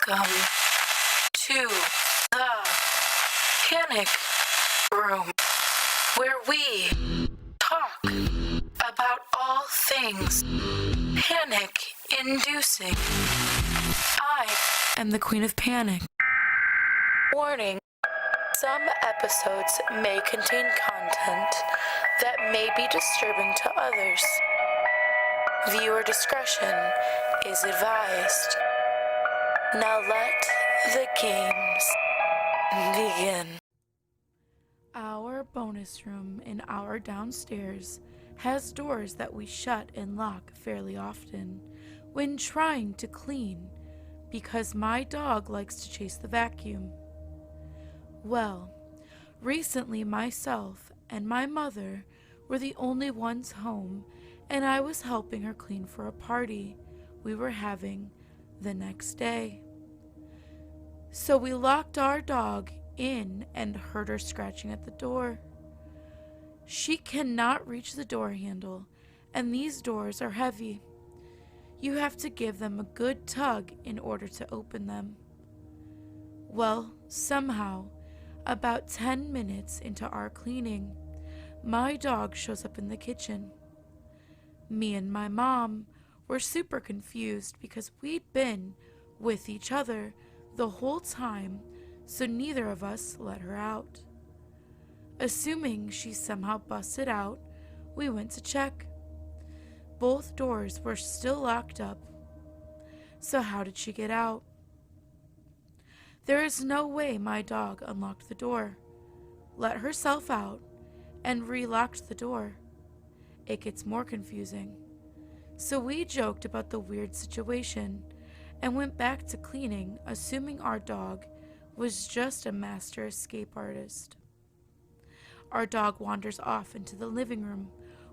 Welcome to the Panic Room, where we talk about all things panic-inducing. I am the Queen of Panic. Warning, some episodes may contain content that may be disturbing to others. Viewer discretion is advised. Now let the games begin. Our bonus room in our downstairs has doors that we shut and lock fairly often when trying to clean because my dog likes to chase the vacuum. Well, recently myself and my mother were the only ones home, and I was helping her clean for a party we were having the next day. So we locked our dog in and heard her scratching at the door. She cannot reach the door handle, and these doors are heavy. You have to give them a good tug in order to open them. Well, somehow, about 10 minutes into our cleaning, my dog shows up in the kitchen. Me and my mom were super confused because we'd been with each other the whole time, so neither of us let her out. Assuming she somehow busted out, we went to check. Both doors were still locked up. So how did she get out? There is no way my dog unlocked the door, let herself out, and relocked the door. It gets more confusing. So we joked about the weird situation and went back to cleaning, assuming our dog was just a master escape artist. Our dog wanders off into the living room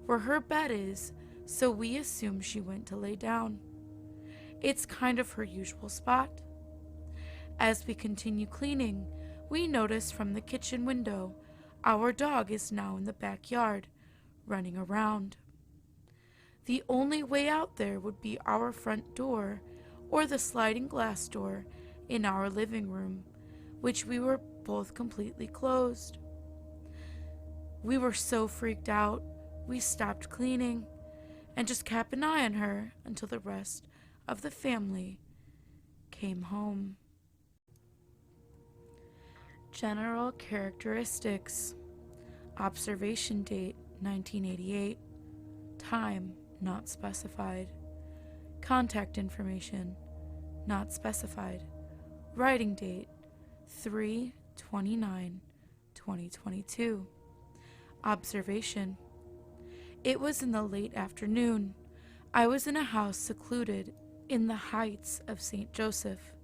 where her bed is, so we assume she went to lay down. It's kind of her usual spot. As we continue cleaning, we notice from the kitchen window our dog is now in the backyard, running around. The only way out there would be our front door or the sliding glass door in our living room, which we were both completely closed. We were so freaked out, we stopped cleaning and just kept an eye on her until the rest of the family came home. General characteristics. Observation date 1988. Time not specified. Contact information not specified. Writing date 3/29/2022. Observation. It was in the late afternoon. I was in a house secluded in the heights of St. Joseph.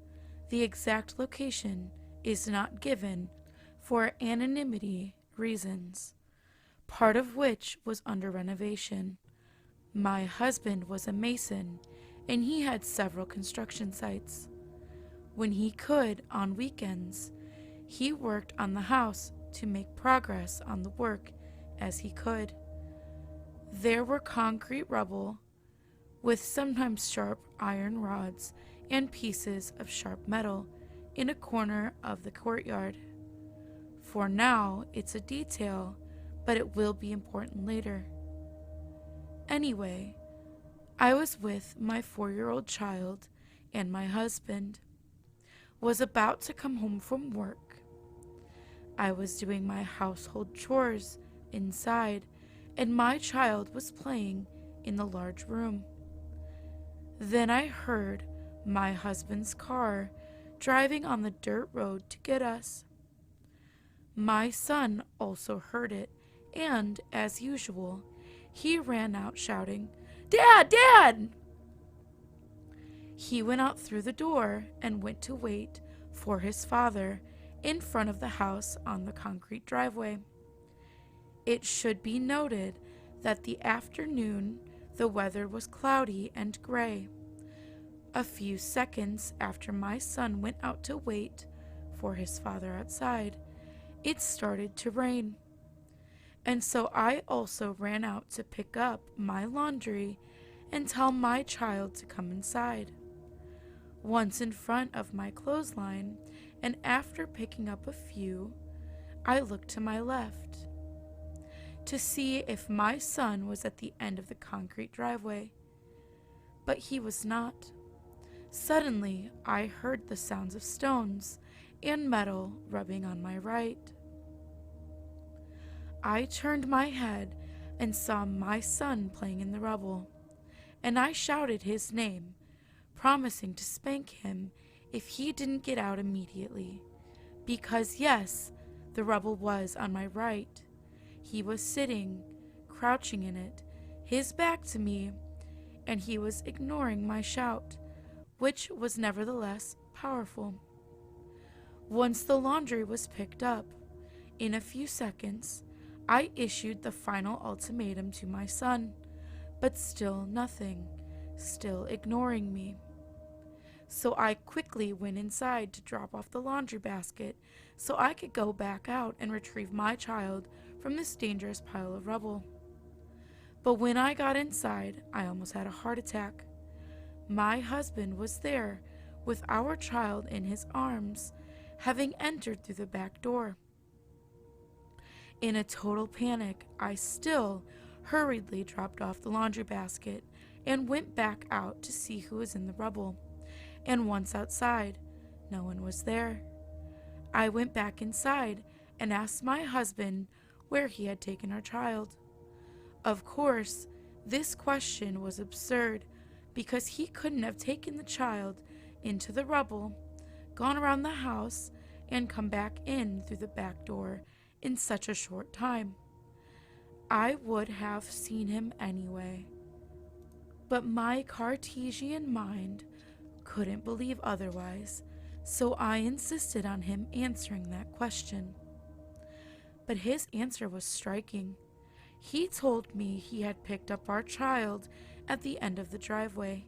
The exact location is not given for anonymity reasons, part of which was under renovation. My husband was a mason, and he had several construction sites. When he could, on weekends, he worked on the house to make progress on the work as he could. There were concrete rubble, with sometimes sharp iron rods and pieces of sharp metal in a corner of the courtyard. For now, it's a detail, but it will be important later. Anyway, I was with my 4-year-old child and my husband. Was about to come home from work. I was doing my household chores inside, and my child was playing in the large room. Then I heard my husband's car driving on the dirt road to get us. My son also heard it, and, as usual, he ran out shouting, "Dad! Dad!" He went out through the door and went to wait for his father in front of the house on the concrete driveway. It should be noted that the afternoon the weather was cloudy and gray. A few seconds after my son went out to wait for his father outside, it started to rain. And so I also ran out to pick up my laundry and tell my child to come inside. once in front of my clothesline, and after picking up a few, I looked to my left to see if my son was at the end of the concrete driveway, but he was not. Suddenly, I heard the sounds of stones and metal rubbing on my right. I turned my head and saw my son playing in the rubble, and I shouted his name, promising to spank him if he didn't get out immediately, because yes, the rubble was on my right. He was sitting, crouching in it, his back to me, and he was ignoring my shout, which was nevertheless powerful. Once the laundry was picked up, in a few seconds, I issued the final ultimatum to my son, but still nothing, still ignoring me. So I quickly went inside to drop off the laundry basket so I could go back out and retrieve my child from this dangerous pile of rubble. But when I got inside, I almost had a heart attack. My husband was there with our child in his arms, having entered through the back door. In a total panic, I still hurriedly dropped off the laundry basket and went back out to see who was in the rubble. And once outside, no one was there. I went back inside and asked my husband where he had taken our child. Of course, this question was absurd because he couldn't have taken the child into the rubble, gone around the house, and come back in through the back door in such a short time. I would have seen him anyway. But my Cartesian mind couldn't believe otherwise, so I insisted on him answering that question. But his answer was striking. He told me he had picked up our child at the end of the driveway.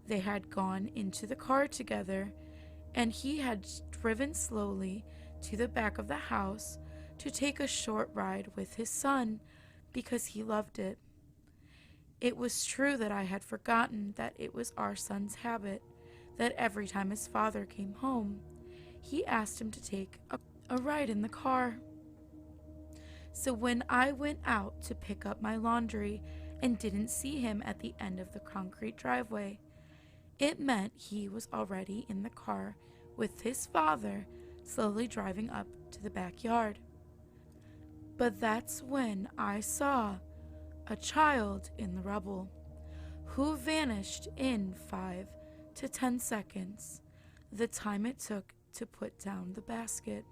They had gone into the car together, and he had driven slowly to the back of the house to take a short ride with his son because he loved it. It was true that I had forgotten that it was our son's habit that every time his father came home, he asked him to take a ride in the car. So when I went out to pick up my laundry and didn't see him at the end of the concrete driveway, it meant he was already in the car with his father, slowly driving up to the backyard. But that's when I saw a child in the rubble, who vanished in 5 to 10 seconds, the time it took to put down the basket.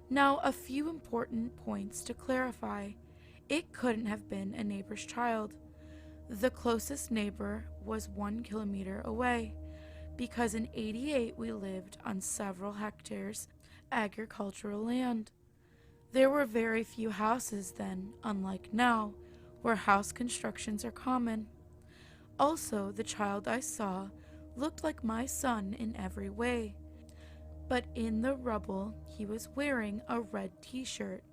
Now, a few important points to clarify. It couldn't have been a neighbor's child. The closest neighbor was 1 kilometer away, because in '88 we lived on several hectares of agricultural land. There were very few houses then, unlike now, where house constructions are common. Also, the child I saw looked like my son in every way, but in the rubble he was wearing a red t-shirt,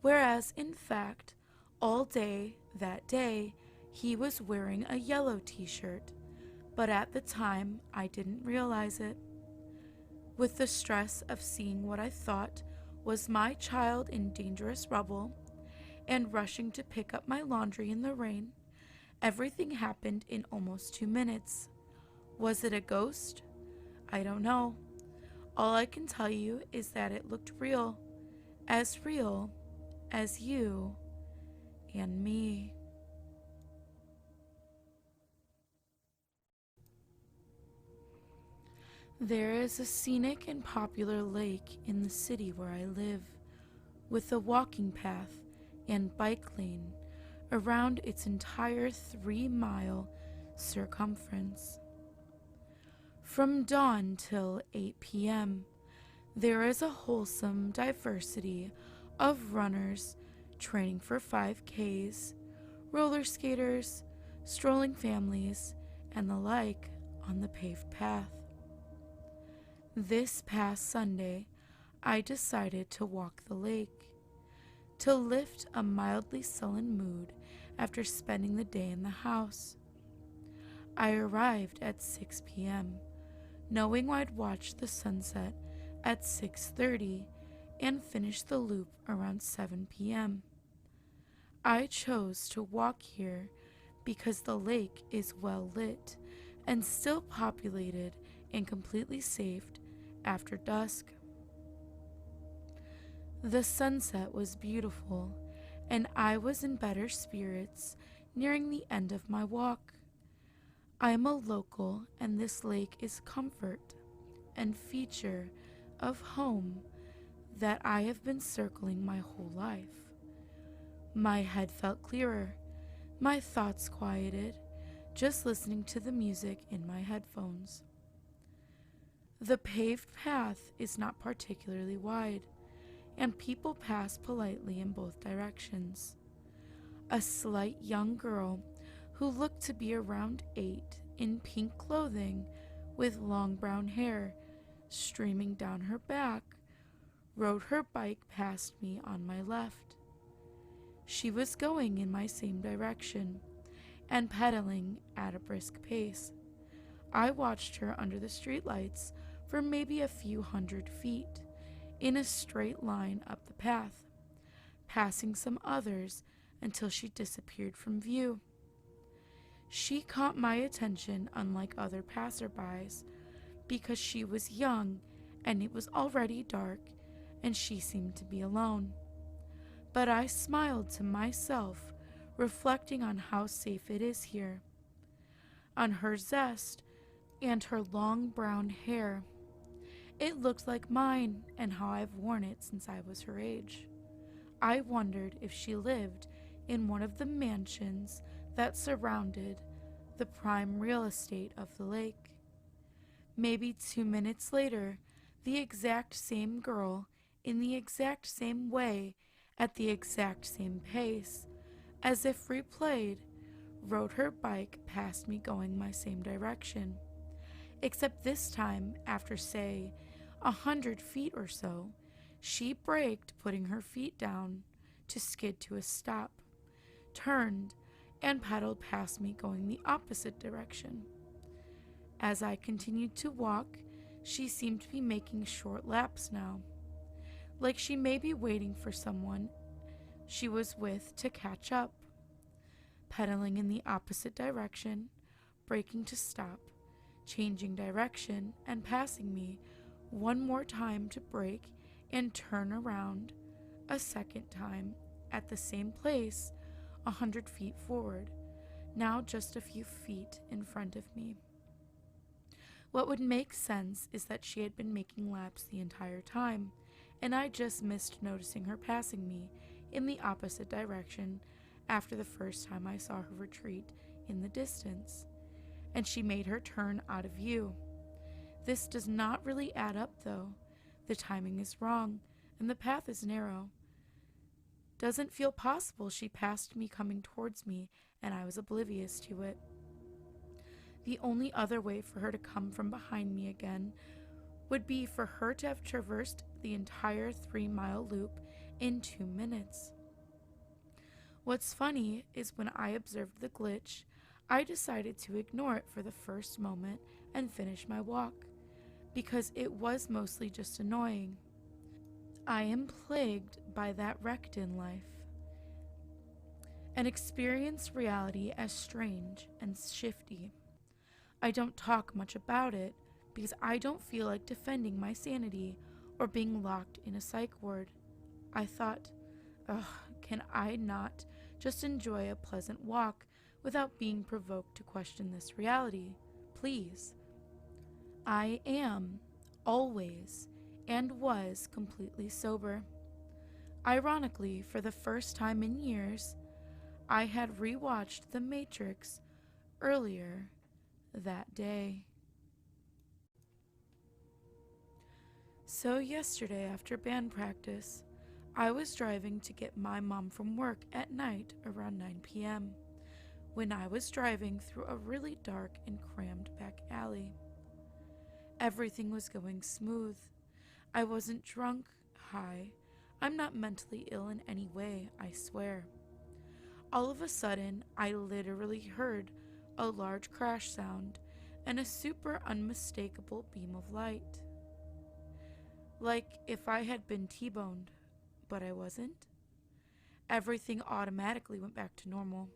whereas in fact, all day that day, he was wearing a yellow t-shirt, but at the time I didn't realize it. With the stress of seeing what I thought was my child in dangerous rubble and rushing to pick up my laundry in the rain, everything happened in almost 2 minutes. Was it a ghost? I don't know. All I can tell you is that it looked real as you and me. There is a scenic and popular lake in the city where I live, with a walking path and bike lane around its entire 3-mile circumference. From dawn till 8 p.m., there is a wholesome diversity of runners training for 5Ks, roller skaters, strolling families, and the like on the paved path. This past Sunday, I decided to walk the lake, to lift a mildly sullen mood after spending the day in the house. I arrived at 6 p.m., knowing I'd watch the sunset at 6:30 and finish the loop around 7 p.m. I chose to walk here because the lake is well lit and still populated and completely saved after dusk. The sunset was beautiful, and I was in better spirits nearing the end of my walk. I am a local, and this lake is comfort and feature of home that I have been circling my whole life. My head felt clearer, my thoughts quieted, just listening to the music in my headphones. The paved path is not particularly wide, and people pass politely in both directions. A slight young girl who looked to be around 8 in pink clothing with long brown hair streaming down her back rode her bike past me on my left. She was going in my same direction and pedaling at a brisk pace. I watched her under the streetlights for maybe a few hundred feet in a straight line up the path, passing some others until she disappeared from view. She caught my attention unlike other passerbys because she was young and it was already dark and she seemed to be alone. But I smiled to myself, reflecting on how safe it is here, on her zest and her long brown hair. It looked like mine and how I've worn it since I was her age. I wondered if she lived in one of the mansions that surrounded the prime real estate of the lake. Maybe 2 minutes later, the exact same girl, in the exact same way, at the exact same pace, as if replayed, rode her bike past me going my same direction. Except this time, after say 100 feet or so, she braked, putting her feet down to skid to a stop, turned, and pedaled past me going the opposite direction. As I continued to walk, she seemed to be making short laps now, like she may be waiting for someone she was with to catch up. Pedaling in the opposite direction, braking to stop, changing direction, and passing me one more time to brake and turn around a second time at the same place 100 feet forward, now just a few feet in front of me. What would make sense is that she had been making laps the entire time, and I just missed noticing her passing me in the opposite direction after the first time I saw her retreat in the distance, and she made her turn out of view. This does not really add up, though. The timing is wrong, and the path is narrow. Doesn't feel possible she passed me coming towards me, and I was oblivious to it. The only other way for her to come from behind me again would be for her to have traversed the entire 3-mile loop in 2 minutes. What's funny is when I observed the glitch, I decided to ignore it for the first moment and finish my walk, because it was mostly just annoying. I am plagued by that wrecked in life, and experience reality as strange and shifty. I don't talk much about it because I don't feel like defending my sanity or being locked in a psych ward. I thought, can I not just enjoy a pleasant walk without being provoked to question this reality? Please. I am, always, and was completely sober. Ironically, for the first time in years, I had rewatched The Matrix earlier that day. So yesterday after band practice, I was driving to get my mom from work at night around 9 p.m. when I was driving through a really dark and crammed back alley. Everything was going smooth. I wasn't drunk, high. I'm not mentally ill in any way, I swear. All of a sudden, I literally heard a large crash sound, and a super unmistakable beam of light. Like if I had been T-boned, but I wasn't. Everything automatically went back to normal.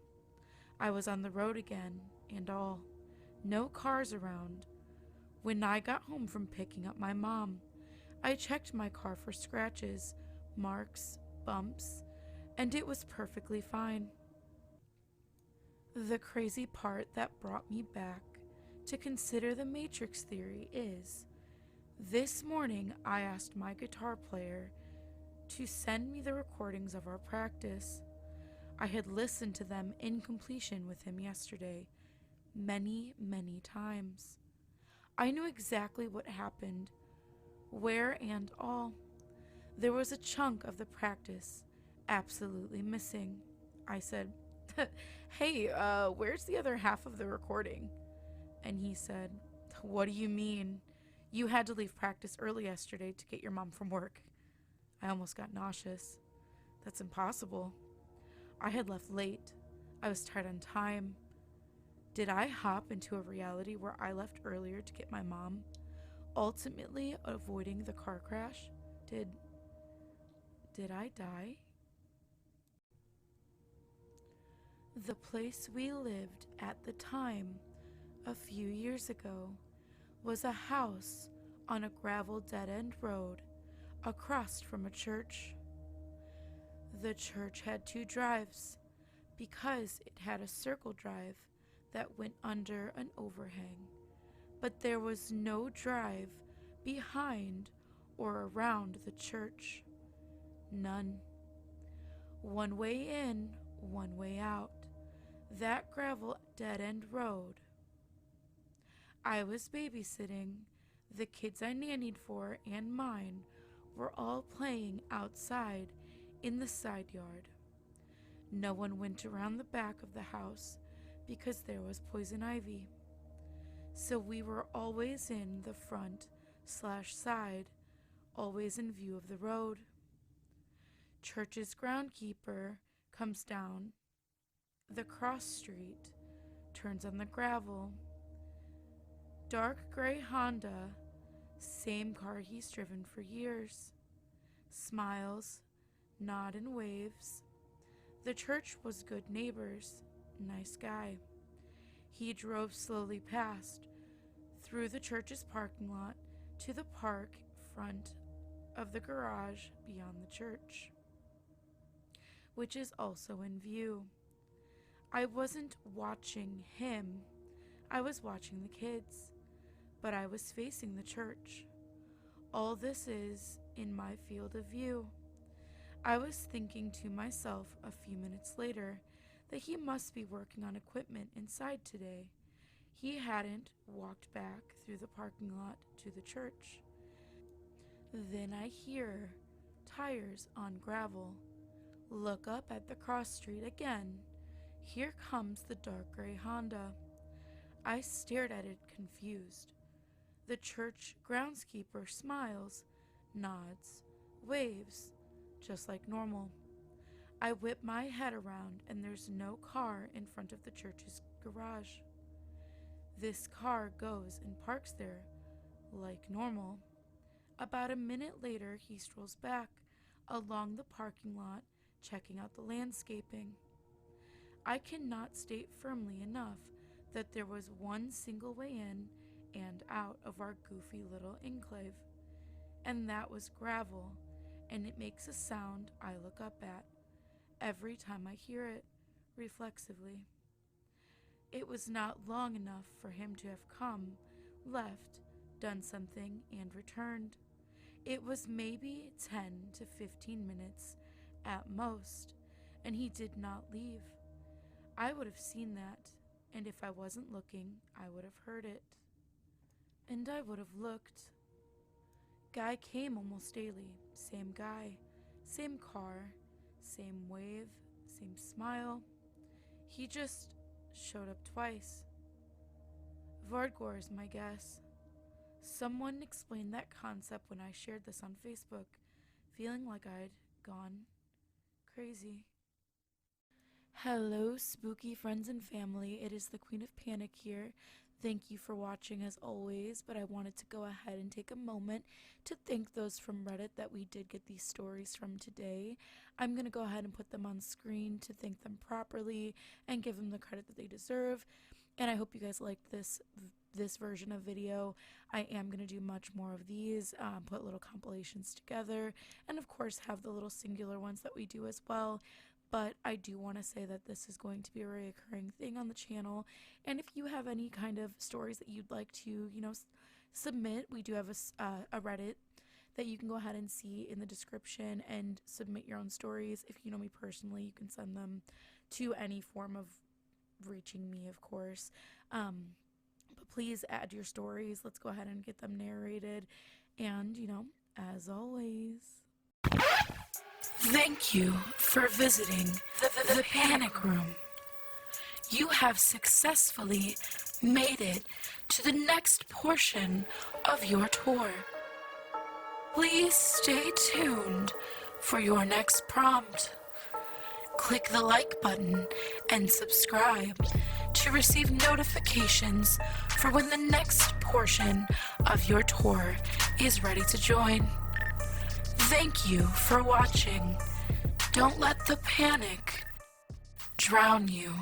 I was on the road again, and all. No cars around. When I got home from picking up my mom, I checked my car for scratches, marks, bumps, and it was perfectly fine. The crazy part that brought me back to consider the Matrix theory is, this morning I asked my guitar player to send me the recordings of our practice. I had listened to them in completion with him yesterday, many, many times. I knew exactly what happened, where and all. There was a chunk of the practice absolutely missing. I said, "Hey, where's the other half of the recording?" And he said, "What do you mean? You had to leave practice early yesterday to get your mom from work." I almost got nauseous. That's impossible. I had left late. I was tight on time. Did I hop into a reality where I left earlier to get my mom, ultimately avoiding the car crash? Did I die? The place we lived at the time, a few years ago, was a house on a gravel dead-end road across from a church. The church had two drives because it had a circle drive that went under an overhang, but there was no drive behind or around the church. None. One way in, one way out. That gravel dead-end road. I was babysitting. The kids I nannied for and mine were all playing outside in the side yard. No one went around the back of the house because there was poison ivy. So we were always in the front/side, always in view of the road. Church's groundkeeper comes down the cross street, turns on the gravel. Dark gray Honda, same car he's driven for years. Smiles, nod and waves. The church was good neighbors, nice guy. He drove slowly past, through the church's parking lot to the park front of the garage beyond the church, which is also in view. I wasn't watching him, I was watching the kids, but I was facing the church. All this is in my field of view. I was thinking to myself a few minutes later that he must be working on equipment inside today. He hadn't walked back through the parking lot to the church. Then I hear tires on gravel. Look up at the cross street again. Here comes the dark gray Honda. I stared at it confused. The church groundskeeper smiles, nods, waves, just like normal. I whip my head around and there's no car in front of the church's garage. This car goes and parks there, like normal. About a minute later, he strolls back along the parking lot, checking out the landscaping. I cannot state firmly enough that there was one single way in and out of our goofy little enclave, and that was gravel, and it makes a sound I look up at every time I hear it, reflexively. It was not long enough for him to have come, left, done something, and returned. It was maybe 10 to 15 minutes at most, and he did not leave. I would have seen that, and if I wasn't looking, I would have heard it. And I would have looked. Guy came almost daily, same guy, same car, same wave, same smile. He just showed up twice. Vardigr is my guess. Someone explained that concept when I shared this on Facebook, feeling like I'd gone crazy. Hello, spooky friends and family. It is the Queen of Panic here. Thank you for watching as always, but I wanted to go ahead and take a moment to thank those from Reddit that we did get these stories from today. I'm going to go ahead and put them on screen to thank them properly and give them the credit that they deserve. And I hope you guys liked this version of video. I am going to do much more of these, put little compilations together, and of course have the little singular ones that we do as well. But I do want to say that this is going to be a recurring thing on the channel, and if you have any kind of stories that you'd like to, submit, we do have a Reddit that you can go ahead and see in the description and submit your own stories. If you know me personally, you can send them to any form of reaching me, of course. But please add your stories. Let's go ahead and get them narrated. And, as always, thank you for visiting the Panic Room. You have successfully made it to the next portion of your tour. Please stay tuned for your next prompt. Click the like button and subscribe to receive notifications for when the next portion of your tour is ready to join. Thank you for watching. Don't let the panic drown you.